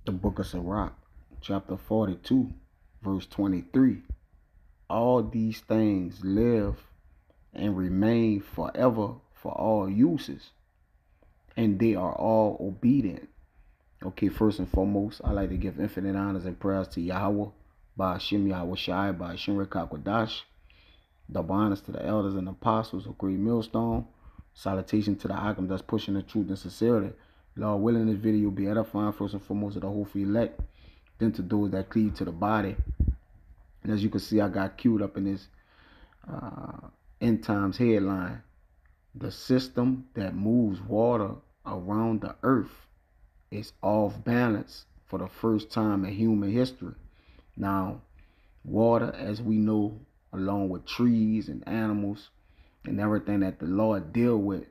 The book of Sirach, chapter 42, verse 23. All these things live and remain forever for all uses, and they are all obedient. Okay, first and foremost, I like to give infinite honors and prayers to Yahweh, by Hashem Yahweh Shai, by Hashem Rekakwadash. Double honors to the elders and apostles of Great Millstone. Salutation to the Akim that's pushing the truth and sincerity. Lord willing, this video will be edifying first and foremost to the hopeful elect, then to those that cleave to the body. And as you can see, I got queued up in this end times headline. The system that moves water around the earth is off balance for the first time in human history. Now, water, as we know, along with trees and animals and everything that the Lord deal with,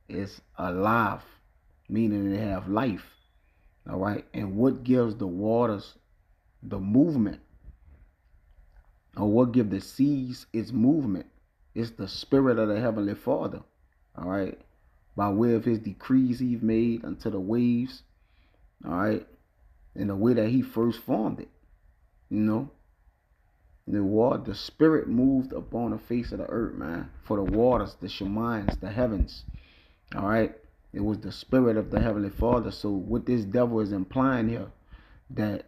is alive, meaning they have life. All right. And what gives the waters the movement, or what gives the seas its movement, is the spirit of the Heavenly Father. All right. By way of his decrees he's made unto the waves. All right. In the way that he first formed it. You know, the water, the spirit moved upon the face of the earth, man. For the waters, the shemines, the heavens. All right. It was the spirit of the Heavenly Father. So what this devil is implying here, that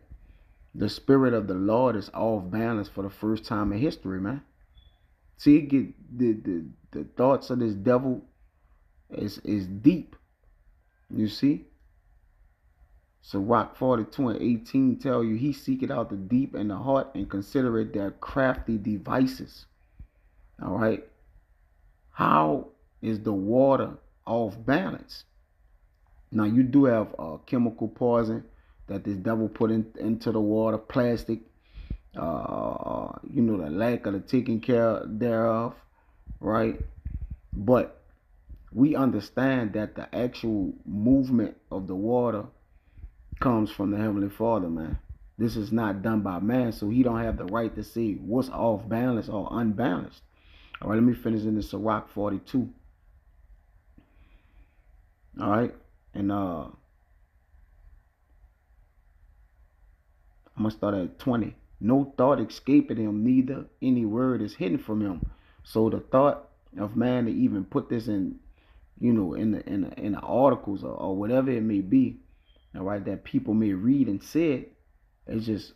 the spirit of the Lord is off balance for the first time in history, man. See, it get the thoughts of this devil is deep. You see? Sirach 42 and 18 tell you he seeketh out the deep and the heart and considereth their crafty devices. All right. How is the water off balance? Now, you do have chemical poison that this devil put into the water, plastic, the lack of the taking care thereof, right? But we understand that the actual movement of the water comes from the Heavenly Father, man. This is not done by man, so he don't have the right to say what's off balance or unbalanced. All right, let me finish in the Sirach 42. All right, and I'm gonna start at 20. No thought escapeth him, neither any word is hidden from him. So the thought of man to even put this in, in the articles or whatever it may be, all right, that people may read and say it, it's just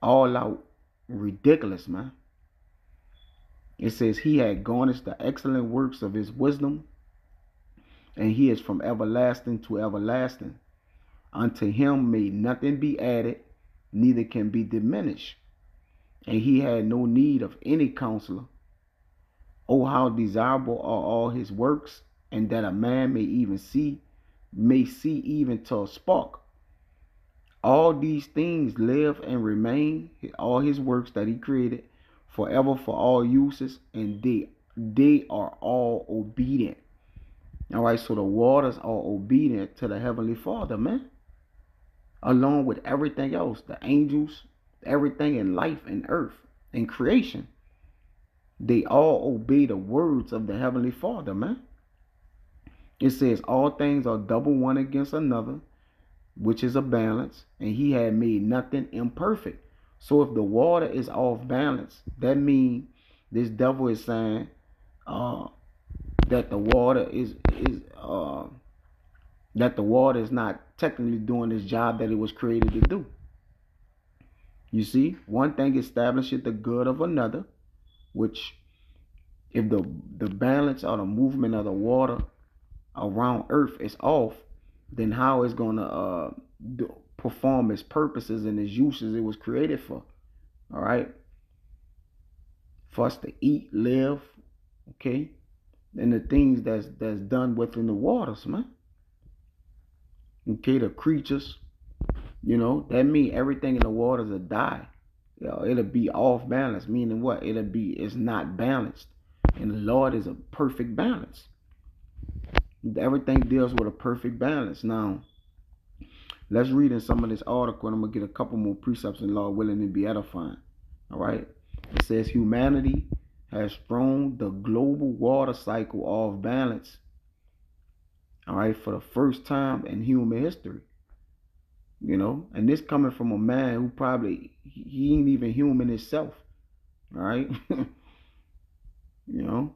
all out ridiculous, man. It says he had garnished the excellent works of his wisdom, and he is from everlasting to everlasting. Unto him may nothing be added, neither can be diminished. And he had no need of any counselor. Oh, how desirable are all his works, and that a man may see even to a spark. All these things live and remain, all his works that he created, forever for all uses, and they are all obedient. All right, so the waters are obedient to the Heavenly Father, man. Along with everything else, the angels, everything in life and earth and creation, they all obey the words of the Heavenly Father, man. It says all things are double one against another, which is a balance, and he had made nothing imperfect. So if the water is off balance, that means this devil is saying that the water is not technically doing this job that it was created to do. You see, one thing establishes the good of another, which if the balance or the movement of the water around earth is off, then how it's going to perform its purposes and its uses it was created for. All right. For us to eat, live, okay, and the things that's done within the waters, man. Okay, the creatures, that means everything in the waters will die. It'll be off balance, meaning what? It's not balanced. And the Lord is a perfect balance. Everything deals with a perfect balance. Now, let's read in some of this article, and I'm going to get a couple more precepts, and Lord willing to be edifying. All right. It says humanity has thrown the global water cycle off balance. All right, for the first time in human history. And this coming from a man who probably he ain't even human himself, all right? you know,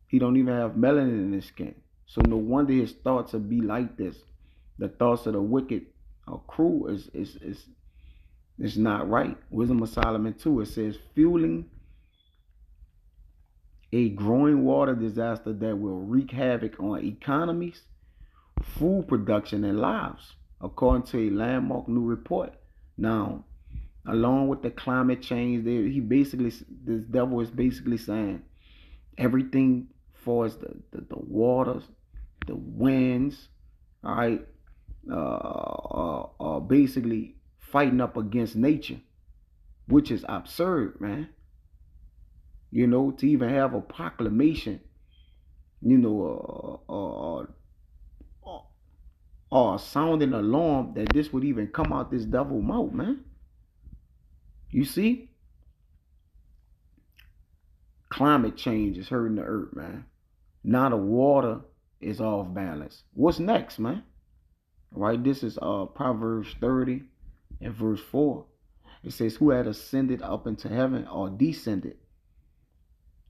he don't even have melanin in his skin, so no wonder his thoughts will be like this. The thoughts of the wicked are cruel. Is not right. Wisdom of Solomon 2, it says, fueling a growing water disaster that will wreak havoc on economies, food production, and lives, according to a landmark new report. Now, along with the climate change, this devil is basically saying everything for as the waters, the winds, all right, are basically fighting up against nature, which is absurd, man. To even have a proclamation, you know, or sound an alarm that this would even come out this devil mouth, man. You see, climate change is hurting the earth, man. Now the water is off balance. What's next, man? Right? This is Proverbs 30 and verse 4. It says, who had ascended up into heaven or descended?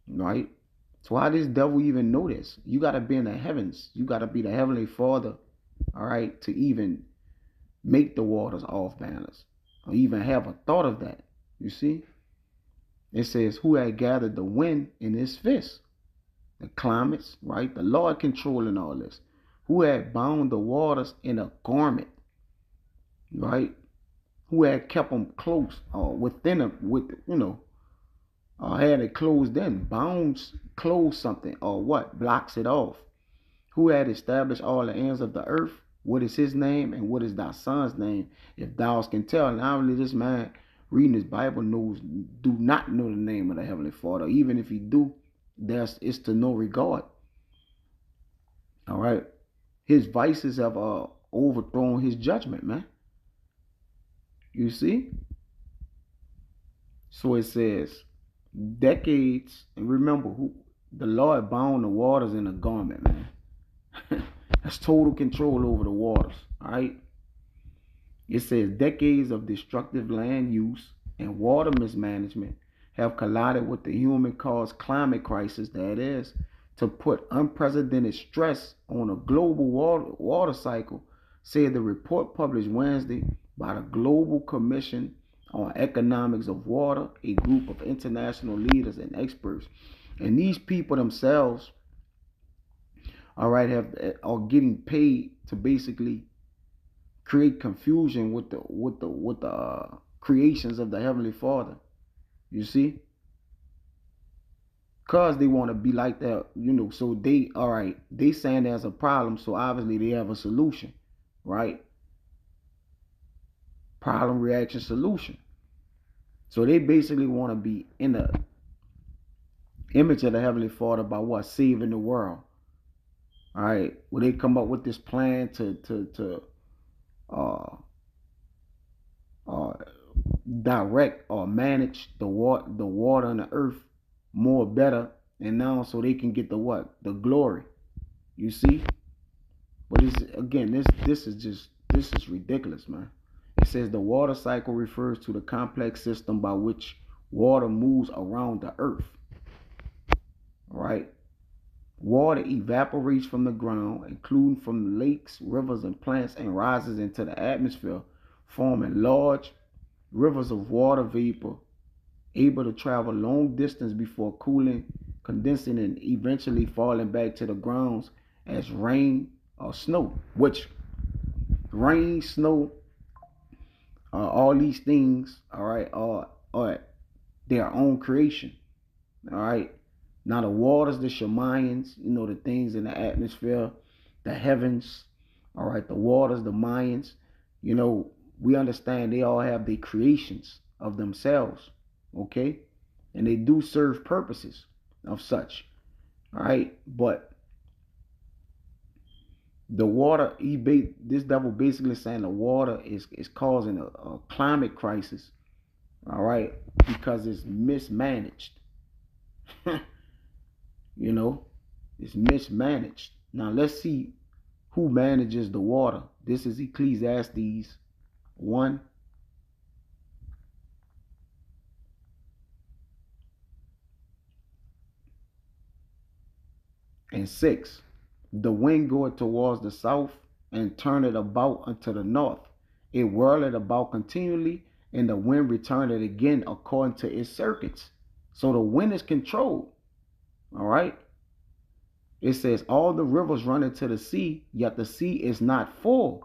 Right? So how does devil even know this? You got to be in the heavens. You got to be the heavenly Father, all right, to even make the waters off balance or even have a thought of that. You see? It says, who had gathered the wind in his fist? The climates, right? The Lord controlling all this. Who had bound the waters in a garment, right? Who had kept them close or within them, had it closed in, bounds close something or what? Blocks it off. Who had established all the ends of the earth? What is his name and what is thy son's name? If thou can tell. And obviously this man reading his Bible do not know the name of the Heavenly Father. Even if he do, it's to no regard. All right. His vices have overthrown his judgment, man. You see? So it says, decades, and remember who the Lord bound the waters in a garment, man. That's total control over the waters. All right. It says decades of destructive land use and water mismanagement have collided with the human-caused climate crisis, that is, to put unprecedented stress on a global water cycle, said the report published Wednesday by the Global Commission on Economics of Water, a group of international leaders and experts. And these people themselves, all right, are getting paid to basically create confusion with the creations of the Heavenly Father. You see, cause they want to be like that, So they saying there's a problem, so obviously they have a solution, right? Problem, reaction, solution. So they basically want to be in the image of the Heavenly Father by what? Saving the world. All right. Well, they come up with this plan to direct or manage the water and the earth more better, and now so they can get the glory. You see? But this is ridiculous, man. It says the water cycle refers to the complex system by which water moves around the earth. All right. Water evaporates from the ground, including from lakes, rivers, and plants, and rises into the atmosphere, forming large rivers of water vapor, able to travel long distance before cooling, condensing, and eventually falling back to the grounds as rain or snow. Which rain, snow, all these things, all right, are their own creation. All right. Now the waters, the Shemayans, the things in the atmosphere, the heavens, all right, the waters, the Mayans, we understand they all have their creations of themselves, okay? And they do serve purposes of such, all right? But the water, this devil basically saying the water is causing a climate crisis, all right, because it's mismanaged. It's mismanaged. Now let's see who manages the water. This is Ecclesiastes 1 and 6. The wind goeth towards the south, and turneth about unto the north. It whirleth about continually, and the wind returneth again according to its circuits. So the wind is controlled. All right. It says, all the rivers run into the sea, yet the sea is not full,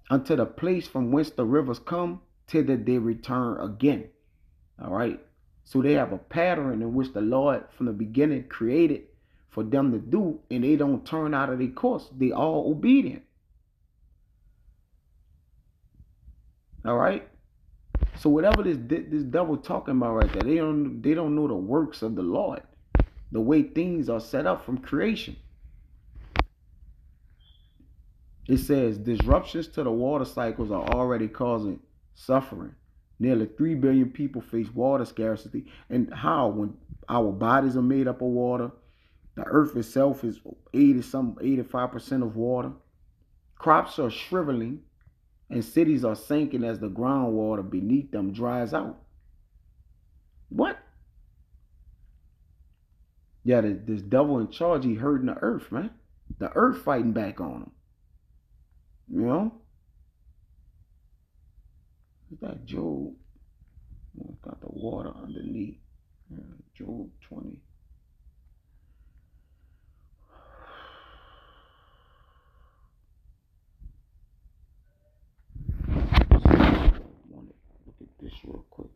unto the place from whence the rivers come, till that they return again. All right. So they have a pattern in which the Lord from the beginning created for them to do, and they don't turn out of their course. They all obedient. All right. So whatever this devil talking about right there, they don't know the works of the Lord, the way things are set up from creation. It says disruptions to the water cycles are already causing suffering. Nearly 3 billion people face water scarcity. And how? When our bodies are made up of water, the earth itself is 85% of water. Crops are shriveling, and cities are sinking as the groundwater beneath them dries out. What? Yeah, this devil in charge, he hurting the earth, man. The earth fighting back on him. You know? Is that Job? Got the water underneath. Yeah, Job 20. Look at this real quick.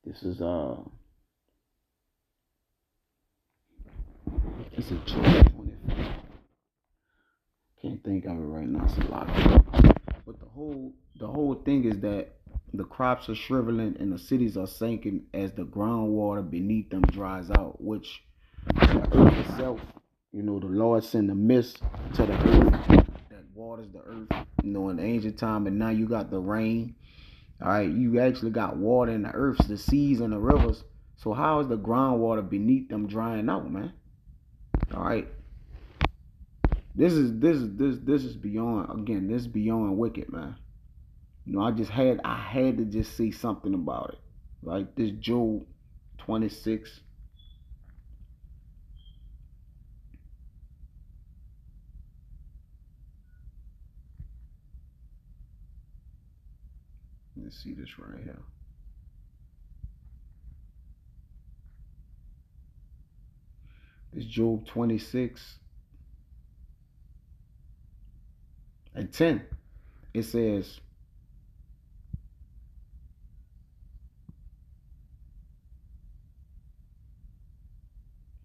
This is it's a Job 25. Can't think of it right now. It's a lot. But the whole thing is that the crops are shriveling and the cities are sinking as the groundwater beneath them dries out, which the earth itself, the Lord sent a mist to the earth that waters the earth, in the ancient time, and now you got the rain. All right, you actually got water in the earth, the seas and the rivers. So how is the groundwater beneath them drying out, man? All right. This is beyond, again, this is beyond wicked, man. I had to just say something about it. Right? This Job 26. Let's see this right here. This Job 26 and 10. It says,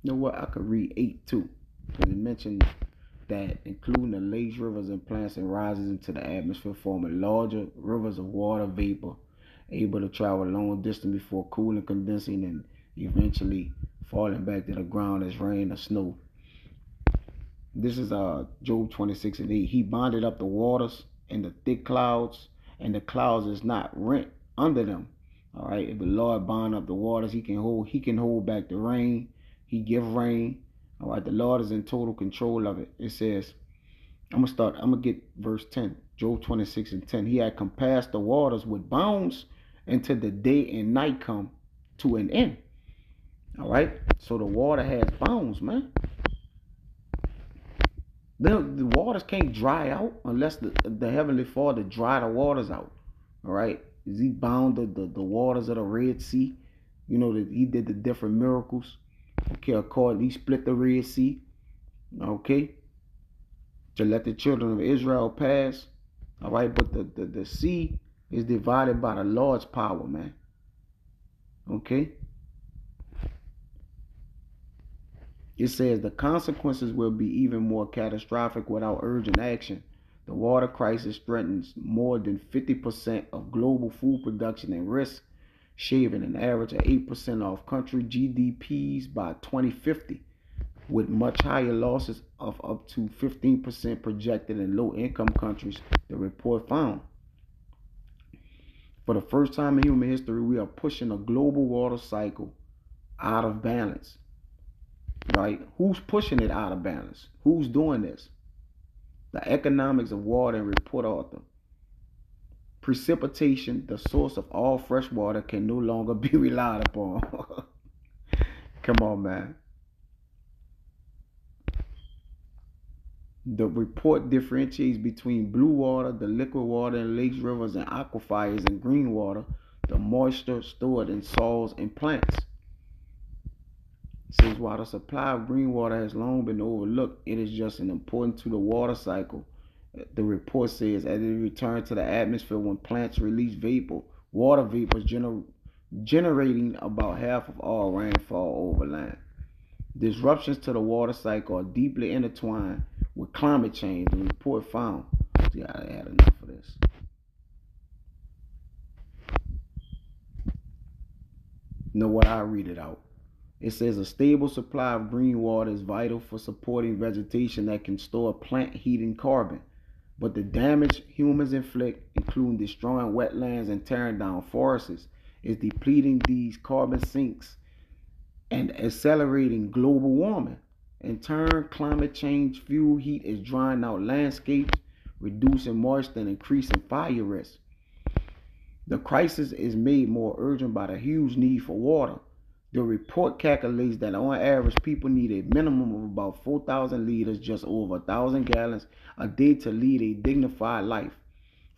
you know what? I could read 8 too. Because it mentioned that including the lakes, rivers, and plants and rises into the atmosphere, forming larger rivers of water vapor, able to travel a long distance before cooling, condensing, and eventually falling back to the ground as rain or snow. This is Job 26 and 8. He bonded up the waters and the thick clouds, and the clouds is not rent under them. All right. If the Lord bind up the waters, he can hold back the rain. He give rain. All right. The Lord is in total control of it. It says, I'm gonna get verse 10. Job 26 and 10. He had compassed the waters with bounds until the day and night come to an end. All right. So the water has bounds, man. The waters can't dry out unless the Heavenly Father dry the waters out. All right. Is he bound the waters of the Red Sea? That he did the different miracles. Okay, he split the Red Sea. Okay. To let the children of Israel pass. All right. But the sea is divided by the Lord's power, man. Okay. It says the consequences will be even more catastrophic without urgent action. The water crisis threatens more than 50% of global food production and risks shaving an average of 8% off country GDPs by 2050, with much higher losses of up to 15% projected in low-income countries, the report found. For the first time in human history, we are pushing a global water cycle out of balance. Right? Who's pushing it out of balance? Who's doing this? The Economics of Water and report author. Precipitation, the source of all fresh water, can no longer be relied upon. Come on, man. The report differentiates between blue water, the liquid water in lakes, rivers, and aquifers, and green water, the moisture stored in soils and plants. It says while the supply of green water has long been overlooked, it is just as important to the water cycle. The report says as it returns to the atmosphere when plants release water vapors generating about half of all rainfall over land. Disruptions to the water cycle are deeply intertwined with climate change, the report found. See, I had enough of this. You know what? I'll read it out. It says a stable supply of green water is vital for supporting vegetation that can store plant heat and carbon. But the damage humans inflict, including destroying wetlands and tearing down forests, is depleting these carbon sinks and accelerating global warming. In turn, climate change fuel heat is drying out landscapes, reducing moisture and increasing fire risk. The crisis is made more urgent by the huge need for water. The report calculates that on average, people need a minimum of about 4,000 liters, just over 1,000 gallons a day to lead a dignified life.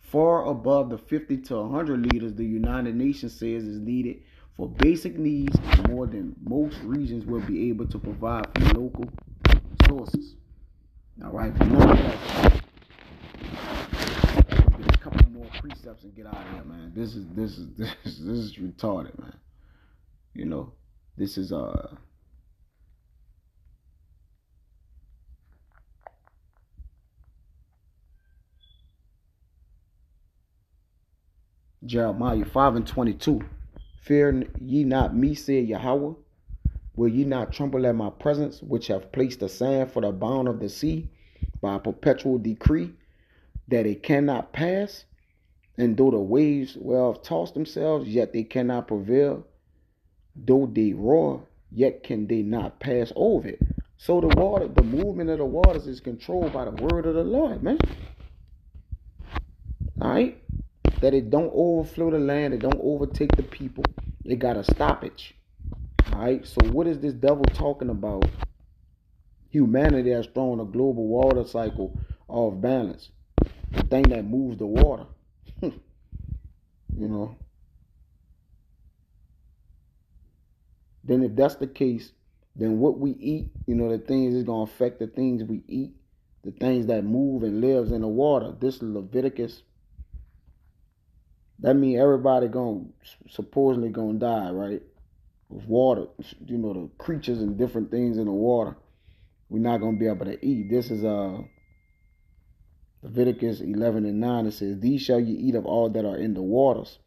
Far above the 50 to 100 liters the United Nations says is needed for basic needs, more than most regions will be able to provide from local sources. All right, but none of that. Get a couple more precepts and get out of here, man. This is retarded, man. You know, this is Jeremiah 5:22. Fear ye not me, said Yahweh. Will ye not tremble at my presence, which have placed the sand for the bound of the sea by a perpetual decree, that it cannot pass? And though the waves whereof toss themselves, yet they cannot prevail. Though they roar, yet can they not pass over it. So the movement of the waters is controlled by the word of the Lord, man. All right? That it don't overflow the land, it don't overtake the people. It got a stoppage. All right? So what is this devil talking about? Humanity has thrown a global water cycle off balance. The thing that moves the water. You know. Then if that's the case, then what we eat, the things is going to affect the things we eat, the things that move and lives in the water. This is Leviticus. That means everybody supposedly going to die, right? With water, the creatures and different things in the water. We're not going to be able to eat. This is Leviticus 11:9. It says, these shall ye eat of all that are in the waters.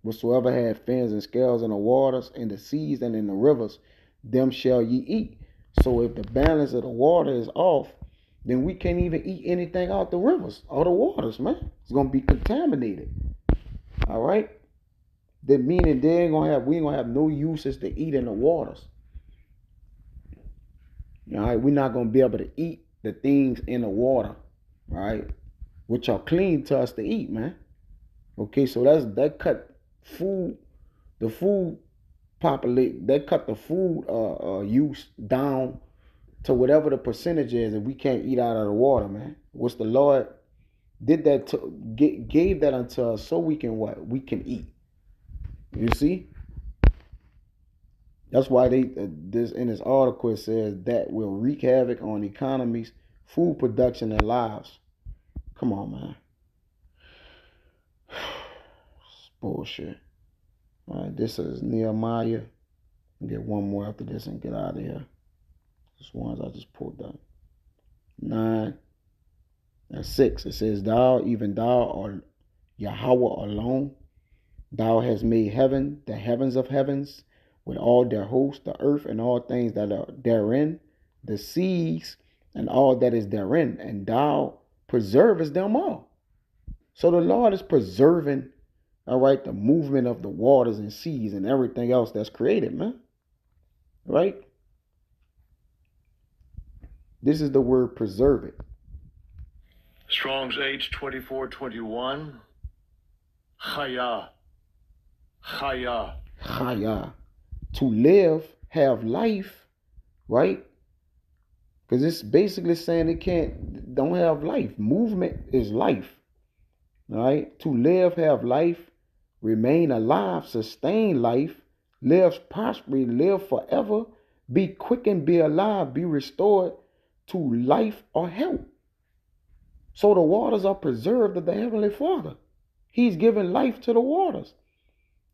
Whatsoever have fins and scales in the waters, in the seas, and in the rivers, them shall ye eat. So if the balance of the water is off, then we can't even eat anything out the rivers or the waters, man. It's going to be contaminated. All right? That meaning we ain't gonna have no uses to eat in the waters. All right? We're not going to be able to eat the things in the water, right? Which are clean to us to eat, man. Okay, so that cut the food use down to whatever the percentage is, and we can't eat out of the water, man. What's the Lord did that gave that unto us so we can eat. You see, that's why this in this article it says that will wreak havoc on economies, food production, and lives. Come on, man. It's bullshit. All right, this is Nehemiah. I'll get one more after this and get out of here. This ones I just pulled up. 9 and 6. It says, thou, even thou, art Yahweh alone. Thou hast made heaven, the heavens of heavens, with all their hosts, the earth and all things that are therein, the seas and all that is therein, and thou preservest them all. So the Lord is preserving, All right, the movement of the waters and seas and everything else that's created, man. Right? This is the word preserve it. Strong's H2421. Chaya. Chaya. Chaya. To live, have life, right? Because it's basically saying it don't have life. Movement is life. All right? To live, have life, remain alive, sustain life, live prosperously, live forever, be quick and be alive, be restored to life or health. So the waters are preserved of the Heavenly Father. He's given life to the waters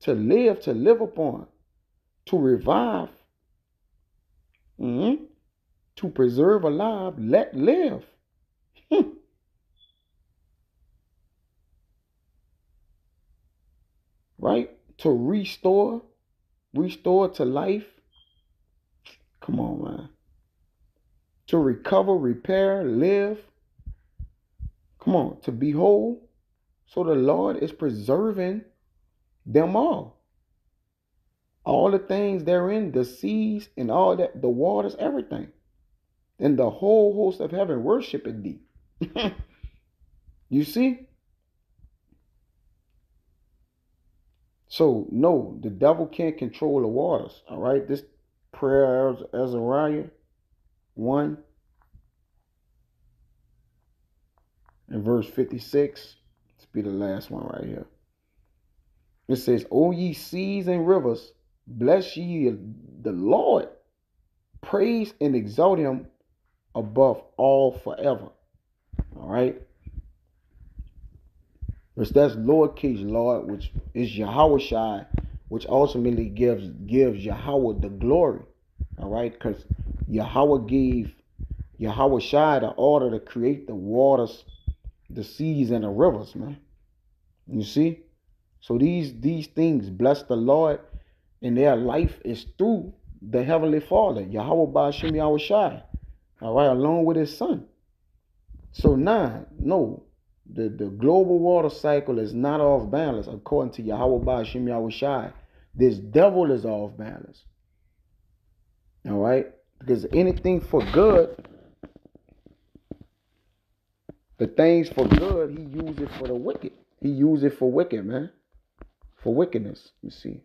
to live upon, to revive, to preserve alive, let live. Right? To restore to life. Come on, man. To recover, repair, live. Come on, to be whole. So the Lord is preserving them all. All the things therein, the seas and all that, the waters, everything. And the whole host of heaven worshiping thee. You see? So, no, the devil can't control the waters. All right? This prayer, Azariah 1 and verse 56. Let's be the last one right here. It says, O ye seas and rivers, bless ye the Lord. Praise and exalt him above all forever. All right? Which that's lowercase Lord, which is Yahweh Shai, which ultimately gives Yahweh the glory. All right? Because Yahweh gave Yahweh Shai the order to create the waters, the seas, and the rivers, man. You see? So these things bless the Lord, and their life is through the Heavenly Father, Yahweh Ba'ashem Yahweh Shai. All right, along with his son. So now, no, the global water cycle is not off balance according to Yahweh Ba'ashem Yahweh Shai. This devil is off balance. All right? Because anything for good, the things for good, he used it for the wicked. He used it for wicked, man. For wickedness, you see.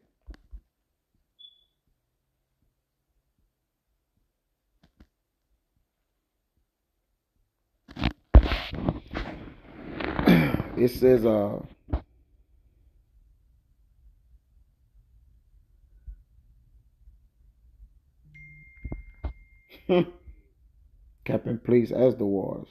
It says, kept in place as the waters.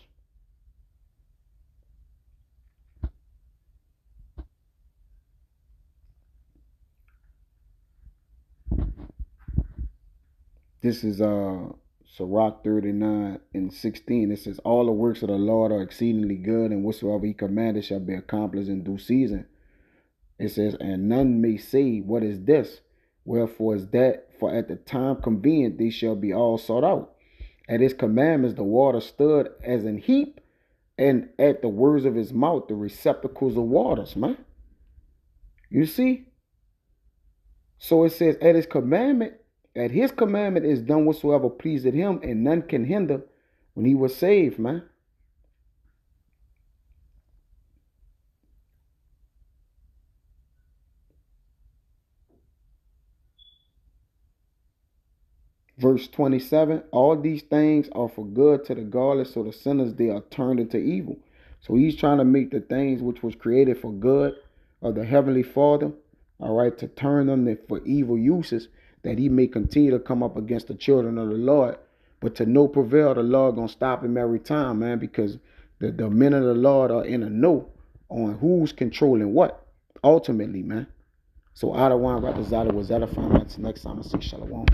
This is Sirach 39 and 16. It says, all the works of the Lord are exceedingly good, and whatsoever he commanded shall be accomplished in due season. It says, and none may say, what is this? Wherefore is that? For at the time convenient they shall be all sought out. At his commandments the water stood as an heap, and at the words of his mouth the receptacles of waters, man. You see? So it says, at his commandment is done whatsoever pleased him, and none can hinder when he was saved, man. Verse 27, all these things are for good to the godless, so the sinners, they are turned into evil. So he's trying to make the things which was created for good of the Heavenly Father, all right, to turn them for evil uses, that he may continue to come up against the children of the Lord. But to no prevail, the Lord gonna stop him every time, man, because the men of the Lord are in a know on who's controlling what, ultimately, man. So Adawan Ratazada was edifying. Until next time, I say Shalom.